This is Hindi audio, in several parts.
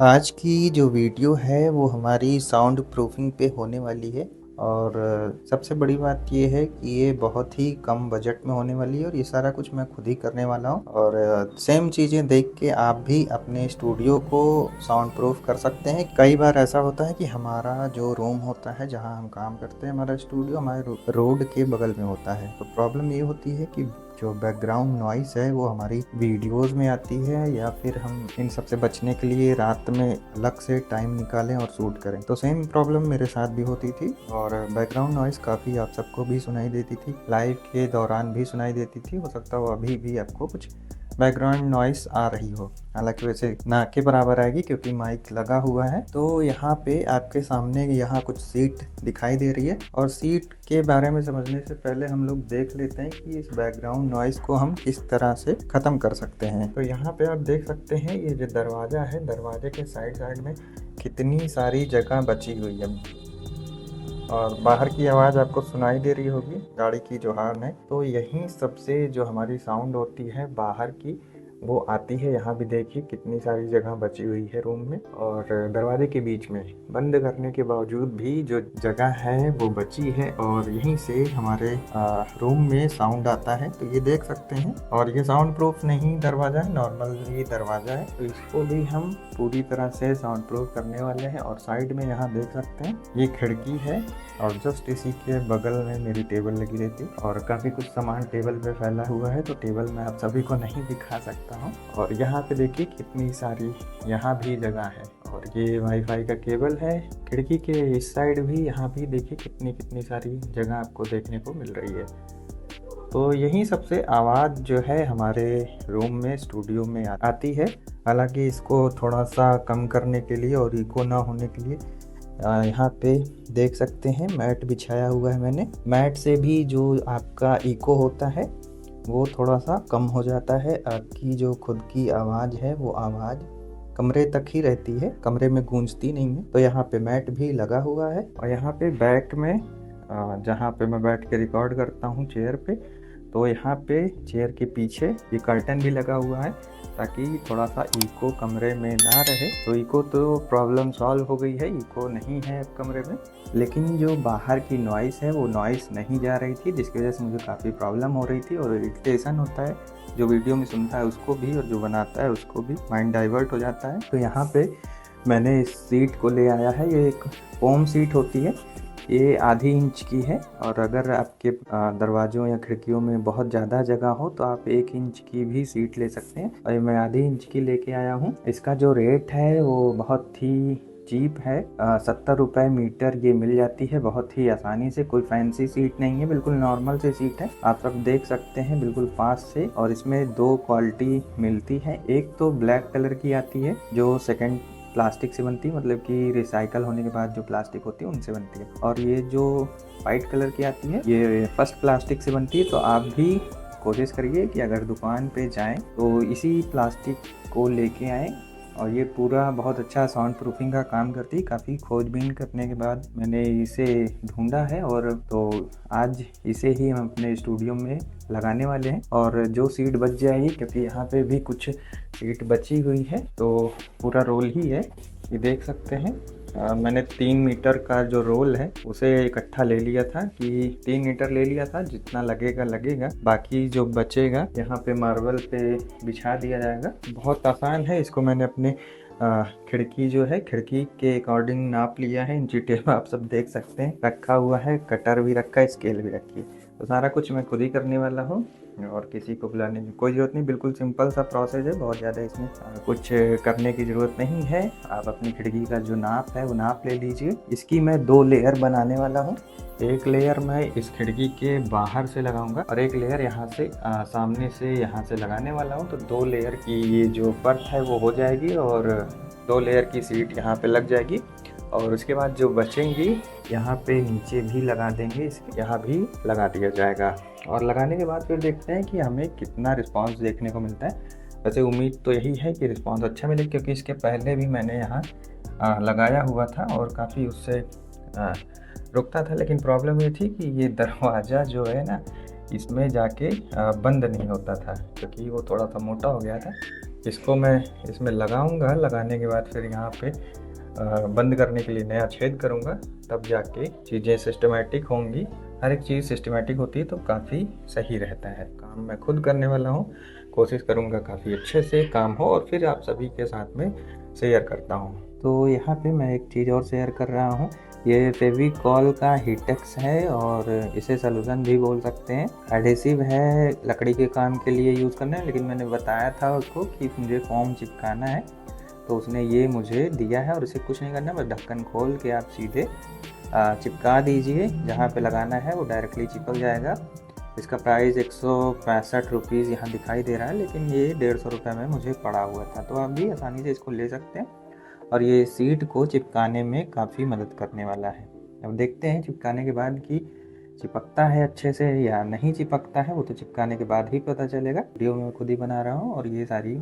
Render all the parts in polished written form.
आज की जो वीडियो है वो हमारी साउंड प्रूफिंग पे होने वाली है और सबसे बड़ी बात ये है कि ये बहुत ही कम बजट में होने वाली है और ये सारा कुछ मैं खुद ही करने वाला हूँ। और सेम चीज़ें देख के आप भी अपने स्टूडियो को साउंड प्रूफ कर सकते हैं। कई बार ऐसा होता है कि हमारा जो रूम होता है जहाँ हम काम करते हैं, हमारा स्टूडियो हमारे रोड के बगल में होता है। तो प्रॉब्लम ये होती है कि जो बैकग्राउंड नॉइस है वो हमारी वीडियोस में आती है, या फिर हम इन सब से बचने के लिए रात में अलग से टाइम निकालें और शूट करें। तो सेम प्रॉब्लम मेरे साथ भी होती थी और बैकग्राउंड नॉइस काफ़ी आप सबको भी सुनाई देती थी, लाइव के दौरान भी सुनाई देती थी। हो सकता हो अभी भी आपको कुछ बैकग्राउंड नॉइस आ रही हो, हालांकि वैसे ना के बराबर आएगी क्योंकि माइक लगा हुआ है। तो यहाँ पे आपके सामने यहाँ कुछ सीट दिखाई दे रही है और सीट के बारे में समझने से पहले हम लोग देख लेते हैं कि इस बैकग्राउंड नॉइस को हम किस तरह से ख़त्म कर सकते हैं। तो यहाँ पे आप देख सकते हैं ये जो दरवाज़ा है, दरवाजे के साइड में कितनी सारी जगह बची हुई है और बाहर की आवाज़ आपको सुनाई दे रही होगी, गाड़ी की जो हॉर्न है। तो यहीं सबसे जो हमारी साउंड होती है बाहर की वो आती है। यहाँ भी देखिए कितनी सारी जगह बची हुई है रूम में, और दरवाजे के बीच में बंद करने के बावजूद भी जो जगह है वो बची है और यहीं से हमारे रूम में साउंड आता है। तो ये देख सकते हैं, और ये साउंड प्रूफ नहीं दरवाज़ा है, नॉर्मल ही दरवाज़ा है। तो इसको भी हम पूरी तरह से साउंड प्रूफ करने वाले हैं। और साइड में यहाँ देख सकते हैं ये खिड़की है और जस्ट इसी के बगल में मेरी टेबल लगी रहती और काफ़ी कुछ सामान टेबल पे फैला हुआ है। तो टेबल मैं आप सभी को नहीं दिखा सकता हूँ। और यहाँ पे देखिए कितनी सारी यहाँ भी जगह है, और ये वाईफाई का केबल है। खिड़की के इस साइड भी, यहाँ भी देखिए कितनी सारी जगह आपको देखने को मिल रही है। तो यही सबसे आवाज़ जो है हमारे रूम में स्टूडियो में आती है। हालांकि इसको थोड़ा सा कम करने के लिए और इको ना होने के लिए यहाँ पे देख सकते हैं मैट बिछाया हुआ है मैंने। मैट से भी जो आपका इको होता है वो थोड़ा सा कम हो जाता है। आपकी जो खुद की आवाज़ है वो आवाज़ कमरे तक ही रहती है, कमरे में गूंजती नहीं है। तो यहाँ पे मैट भी लगा हुआ है। और यहाँ पे बैक में जहाँ पे मैं बैठ के रिकॉर्ड करता हूँ चेयर पे, तो यहाँ पे चेयर के पीछे ये कर्टन भी लगा हुआ है ताकि थोड़ा सा इको कमरे में ना रहे। तो इको तो प्रॉब्लम सॉल्व हो गई है, इको नहीं है कमरे में। लेकिन जो बाहर की नॉइस है वो नॉइस नहीं जा रही थी, जिसकी वजह से मुझे काफ़ी प्रॉब्लम हो रही थी और इरिटेशन होता है। जो वीडियो में सुनता है उसको भी और जो बनाता है उसको भी माइंड डाइवर्ट हो जाता है। तो यहाँ पे मैंने इस सीट को ले आया है। ये एक फोम सीट होती है, ये आधी इंच की है। और अगर आपके दरवाज़ों या खिड़कियों में बहुत ज़्यादा जगह हो तो आप 1 इंच की भी सीट ले सकते हैं। और मैं आधी इंच की लेके आया हूँ। इसका जो रेट है वो बहुत ही चीप है, 70 रुपये मीटर ये मिल जाती है बहुत ही आसानी से। कोई फैंसी सीट नहीं है, बिल्कुल नॉर्मल सी सीट है। आप सब देख सकते हैं बिल्कुल पास से। और इसमें 2 क्वालिटी मिलती है। एक तो ब्लैक कलर की आती है जो सेकंड प्लास्टिक से बनती है, मतलब कि रिसाइकल होने के बाद जो प्लास्टिक होती है उनसे बनती है। और ये जो वाइट कलर की आती है ये फर्स्ट प्लास्टिक से बनती है। तो आप भी कोशिश करिए कि अगर दुकान पे जाएं तो इसी प्लास्टिक को लेके आएँ। और ये पूरा बहुत अच्छा साउंड प्रूफिंग का काम करती है। काफ़ी खोजबीन करने के बाद मैंने इसे ढूंढा है, और तो आज इसे ही हम अपने स्टूडियो में लगाने वाले हैं। और जो सीट बच जाएगी, क्योंकि यहाँ पे भी कुछ सीट बची हुई है, तो पूरा रोल ही है। ये देख सकते हैं मैंने 3 मीटर का जो रोल है उसे इकट्ठा ले लिया था, कि 3 मीटर ले लिया था। जितना लगेगा लगेगा, बाकी जो बचेगा यहाँ पे मार्बल पे बिछा दिया जाएगा। बहुत आसान है। इसको मैंने अपने खिड़की जो है, खिड़की के अकॉर्डिंग नाप लिया है। इंची टेप आप सब देख सकते हैं रखा हुआ है, कटर भी रखा है, स्केल भी रखी है। तो सारा कुछ मैं खुद ही करने वाला हूँ और किसी को बुलाने की कोई ज़रूरत नहीं। बिल्कुल सिंपल सा प्रोसेस है, बहुत ज़्यादा इसमें कुछ करने की ज़रूरत नहीं है। आप अपनी खिड़की का जो नाप है वो नाप ले लीजिए। इसकी मैं 2 लेयर बनाने वाला हूँ। एक लेयर मैं इस खिड़की के बाहर से लगाऊंगा और एक लेयर यहाँ से सामने से यहाँ से लगाने वाला हूँ। तो 2 लेयर की ये जो पर्थ है वो हो जाएगी और 2 लेयर की सीट यहाँ पे लग जाएगी। और उसके बाद जो बचेंगी यहाँ पे नीचे भी लगा देंगे, यहाँ भी लगा दिया जाएगा। और लगाने के बाद फिर देखते हैं कि हमें कितना रिस्पांस देखने को मिलता है। वैसे उम्मीद तो यही है कि रिस्पांस अच्छा मिले, क्योंकि इसके पहले भी मैंने यहाँ लगाया हुआ था और काफ़ी उससे रुकता था। लेकिन प्रॉब्लम ये थी कि ये दरवाज़ा जो है ना, इसमें जाके बंद नहीं होता था, क्योंकि वो थोड़ा सा मोटा हो गया था। इसको मैं इसमें लगाऊंगा, लगाने के बाद फिर यहाँ पे बंद करने के लिए नया छेद करूँगा, तब जाके चीज़ें सिस्टमेटिक होंगी। हर एक चीज़ सिस्टमेटिक होती है तो काफ़ी सही रहता है। काम मैं खुद करने वाला हूँ, कोशिश करूँगा काफ़ी अच्छे से काम हो और फिर आप सभी के साथ में शेयर करता हूँ। तो यहाँ पे मैं एक चीज़ और शेयर कर रहा हूँ, ये फेविकॉल का हीटेक्स है और इसे सॉल्यूशन भी बोल सकते हैं। एडहेसिव है, लकड़ी के काम के लिए यूज़ करना है, लेकिन मैंने बताया था उसको कि मुझे फोम चिपकाना है तो उसने ये मुझे दिया है और इसे कुछ नहीं करना, बस ढक्कन खोल के आप सीधे चिपका दीजिए। जहाँ पे लगाना है वो डायरेक्टली चिपक जाएगा। इसका प्राइस 165 रुपीज़ यहाँ दिखाई दे रहा है, लेकिन ये 150 रुपये में मुझे पड़ा हुआ था, तो आप भी आसानी से इसको ले सकते हैं और ये सीट को चिपकाने में काफ़ी मदद करने वाला है। अब देखते हैं चिपकाने के बाद कि चिपकता है अच्छे से या नहीं चिपकता है, वो तो चिपकाने के बाद ही पता चलेगा। वीडियो में खुद ही बना रहा हूँ और ये सारी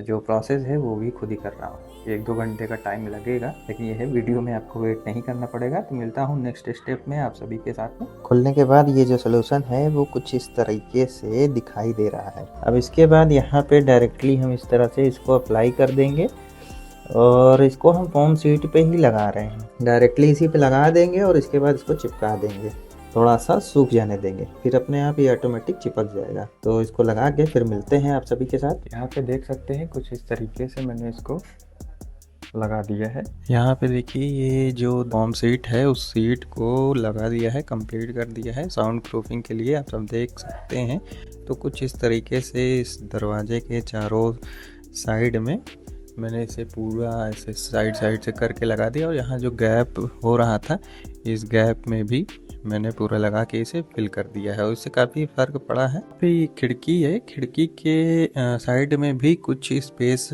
जो प्रोसेस है वो भी खुद ही कर रहा हूँ। 1-2 घंटे का टाइम लगेगा, लेकिन ये है वीडियो में आपको वेट नहीं करना पड़ेगा। तो मिलता हूँ नेक्स्ट स्टेप में आप सभी के साथ में। खोलने के बाद ये जो सोल्यूशन है वो कुछ इस तरीके से दिखाई दे रहा है। अब इसके बाद यहाँ पे डायरेक्टली हम इस तरह से इसको अप्लाई कर देंगे और इसको हम फोम शीट पे ही लगा रहे हैं। डायरेक्टली इसी पे लगा देंगे और इसके बाद इसको चिपका देंगे, थोड़ा सा सूख जाने देंगे, फिर अपने आप ये ऑटोमेटिक चिपक जाएगा। तो इसको लगा के फिर मिलते हैं आप सभी के साथ। यहाँ पे देख सकते हैं कुछ इस तरीके से मैंने इसको लगा दिया है। यहाँ पे देखिए ये जो फोम सीट है उस सीट को लगा दिया है, कंप्लीट कर दिया है साउंड प्रूफिंग के लिए। आप सब देख सकते हैं तो कुछ इस तरीके से इस दरवाजे के चारों साइड में मैंने इसे पूरा ऐसे साइड से करके लगा दिया और यहाँ जो गैप हो रहा था इस गैप में भी मैंने पूरा लगा के इसे फिल कर दिया है और इससे काफ़ी फ़र्क पड़ा है। फिर खिड़की है, खिड़की के साइड में भी कुछ स्पेस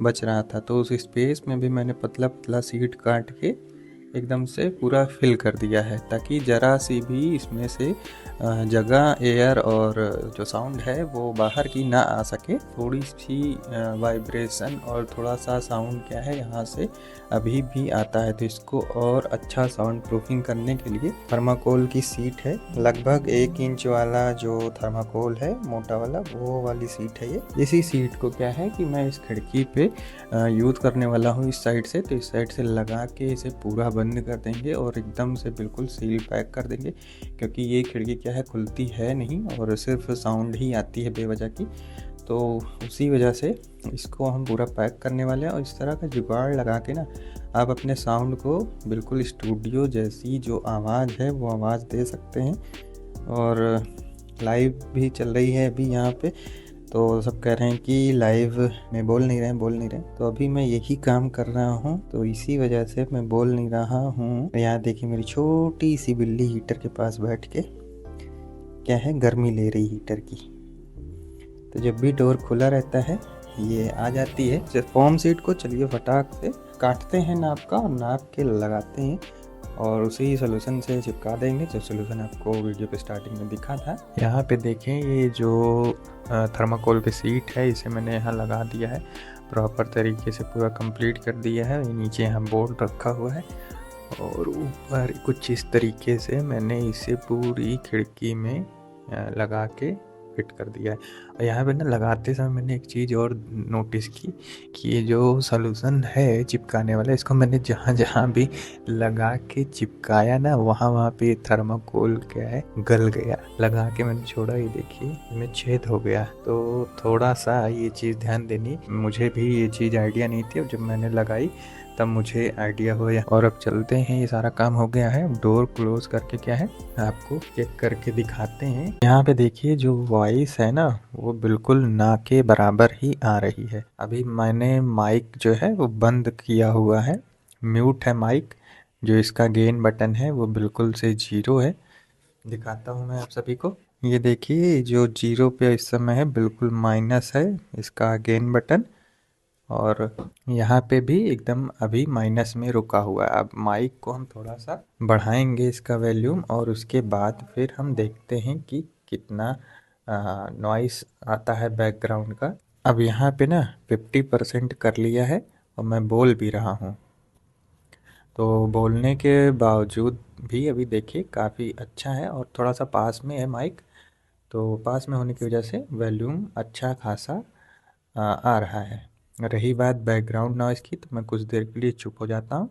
बच रहा था, तो उस स्पेस में भी मैंने पतला पतला सीट काट के एकदम से पूरा फिल कर दिया है, ताकि ज़रा सी भी इसमें से जगह, एयर और जो साउंड है वो बाहर की ना आ सके। थोड़ी सी वाइब्रेशन और थोड़ा सा साउंड क्या है यहाँ से अभी भी आता है, तो इसको और अच्छा साउंड प्रूफिंग करने के लिए थर्माकोल की सीट है। लगभग 1 इंच वाला जो थर्माकोल है मोटा वाला, वो वाली सीट है ये। इसी सीट को क्या है कि मैं इस खिड़की पे यूज़ करने वाला हूँ इस साइड से, तो इस साइड से लगा के इसे पूरा बंद कर देंगे और एकदम से बिल्कुल सील पैक कर देंगे, क्योंकि ये खिड़की क्या है खुलती है नहीं और सिर्फ साउंड ही आती है बेवजह की, तो उसी वजह से इसको हम पूरा पैक करने वाले हैं। और इस तरह का जुगाड़ लगा के ना आप अपने साउंड को बिल्कुल स्टूडियो जैसी जो आवाज़ है वो आवाज़ दे सकते हैं। और लाइव भी चल रही है अभी यहाँ पे, तो सब कह रहे हैं कि लाइव में बोल नहीं रहे, तो अभी मैं यही काम कर रहा हूँ, तो इसी वजह से मैं बोल नहीं रहा हूँ। यहाँ देखिए मेरी छोटी सी बिल्ली हीटर के पास बैठ के क्या है गर्मी ले रही हीटर की। तो जब भी डोर खुला रहता है ये आ जाती है। जब फोम सीट को चलिए फटाक से काटते हैं नाप का और नाप के लगाते हैं और उसी सोल्यूशन से चिपका देंगे, जो सोल्यूशन आपको वीडियो पे स्टार्टिंग में दिखा था। यहाँ पे देखें ये जो थर्माकोल की सीट है इसे मैंने यहाँ लगा दिया है, प्रॉपर तरीके से पूरा कंप्लीट कर दिया है। नीचे यहाँ बोर्ड रखा हुआ है और ऊपर कुछ इस तरीके से मैंने इसे पूरी खिड़की में लगा के फिट कर दिया है। और यहाँ पे ना लगाते समय मैंने एक चीज़ और नोटिस की कि ये जो सॉल्यूशन है चिपकाने वाला, इसको मैंने जहाँ जहाँ भी लगा के चिपकाया ना वहाँ पे थर्माकोल क्या है गल गया। लगा के मैंने छोड़ा, ये देखिए इसमें छेद हो गया। तो थोड़ा सा ये चीज़ ध्यान देनी, मुझे भी ये चीज़ आइडिया नहीं थी, अब जब मैंने लगाई तब मुझे आइडिया हुआ। और अब चलते हैं, ये सारा काम हो गया है। डोर क्लोज करके क्या है आपको चेक करके दिखाते हैं। यहाँ पे देखिए जो वॉइस है ना वो बिल्कुल ना के बराबर ही आ रही है। अभी मैंने माइक जो है वो बंद किया हुआ है, म्यूट है माइक। जो इसका गेन बटन है वो बिल्कुल से 0 है। दिखाता हूँ मैं आप सभी को, ये देखिए जो 0 पे इस समय है बिल्कुल माइनस है इसका गेन बटन, और यहाँ पे भी एकदम अभी माइनस में रुका हुआ है। अब माइक को हम थोड़ा सा बढ़ाएंगे इसका वॉल्यूम और उसके बाद फिर हम देखते हैं कि कितना नॉइस आता है बैकग्राउंड का। अब यहाँ पे ना 50% कर लिया है और मैं बोल भी रहा हूँ, तो बोलने के बावजूद भी अभी देखिए काफ़ी अच्छा है। और थोड़ा सा पास में है माइक, तो पास में होने की वजह से वॉल्यूम अच्छा खासा आ रहा है। रही बात बैकग्राउंड नॉइज़ की, तो मैं कुछ देर के लिए चुप हो जाता हूँ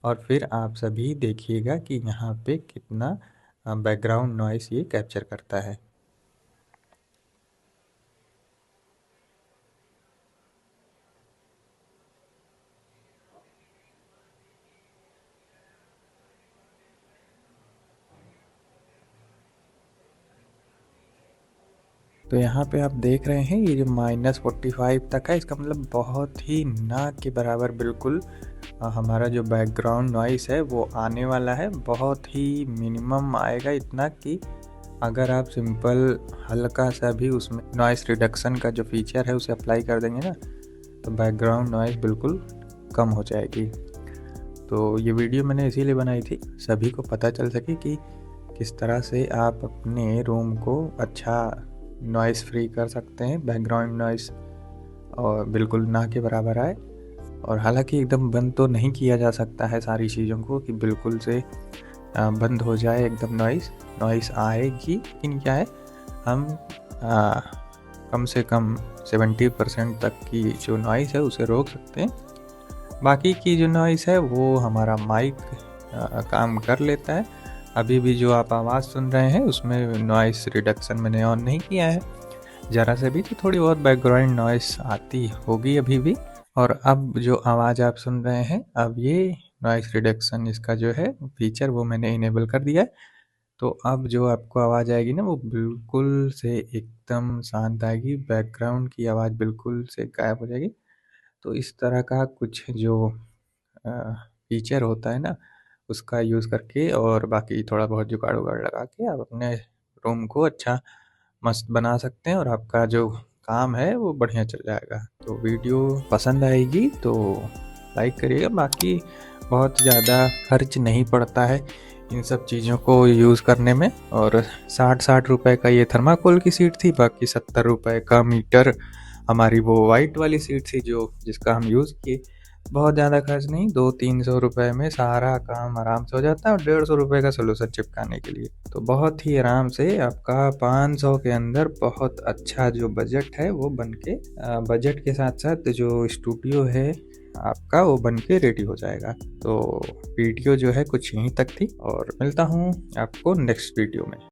और फिर आप सभी देखिएगा कि यहाँ पे कितना बैकग्राउंड नॉइज़ ये कैप्चर करता है। तो यहाँ पे आप देख रहे हैं ये जो -45 तक है, इसका मतलब बहुत ही ना के बराबर बिल्कुल हमारा जो बैकग्राउंड नॉइस है वो आने वाला है। बहुत ही मिनिमम आएगा, इतना कि अगर आप सिंपल हल्का सा भी उसमें नॉइस रिडक्शन का जो फीचर है उसे अप्लाई कर देंगे ना, तो बैकग्राउंड नॉइस बिल्कुल कम हो जाएगी। तो ये वीडियो मैंने इसीलिए बनाई थी, सभी को पता चल सके कि किस तरह से आप अपने रूम को अच्छा नॉइस फ्री कर सकते हैं, बैकग्राउंड नॉइस और बिल्कुल ना के बराबर आए। और हालांकि एकदम बंद तो नहीं किया जा सकता है सारी चीज़ों को कि बिल्कुल से बंद हो जाए एकदम नॉइस आएगी, लेकिन क्या है, हम कम से कम 70% तक की जो नॉइस है उसे रोक सकते हैं। बाकी की जो नॉइस है वो हमारा माइक काम कर लेता है। अभी भी जो आप आवाज़ सुन रहे हैं उसमें नॉइस रिडक्शन मैंने ऑन नहीं किया है, ज़रा से भी, तो थोड़ी बहुत बैकग्राउंड नॉइस आती होगी अभी भी। और अब जो आवाज़ आप सुन रहे हैं, अब ये नॉइस रिडक्शन इसका जो है फीचर वो मैंने इनेबल कर दिया है। तो अब जो आपको आवाज़ आएगी ना वो बिल्कुल से एकदम शांत आएगी, बैकग्राउंड की आवाज़ बिल्कुल से गायब हो जाएगी। तो इस तरह का कुछ जो फीचर होता है ना, उसका यूज़ करके और बाकी थोड़ा बहुत जुगाड़ उगाड़ लगा के आप अपने रूम को अच्छा मस्त बना सकते हैं और आपका जो काम है वो बढ़िया चल जाएगा। तो वीडियो पसंद आएगी तो लाइक करिएगा। बाकी बहुत ज़्यादा खर्च नहीं पड़ता है इन सब चीज़ों को यूज़ करने में। और 60 रुपए का ये थर्माकोल की सीट थी, बाकी 70 रुपए का मीटर हमारी वो वाइट वाली सीट थी जो जिसका हम यूज़ किए। बहुत ज़्यादा खर्च नहीं, 200-300 रुपए में सारा काम आराम से हो जाता है, और 150 रुपए का सोल्यूशन चिपकाने के लिए तो बहुत ही आराम से आपका 500 के अंदर बहुत अच्छा जो बजट है वो बन के बजट के साथ साथ जो स्टूडियो है आपका वो बन के रेडी हो जाएगा। तो वीडियो जो है कुछ यहीं तक थी और मिलता हूँ आपको नेक्स्ट वीडियो में।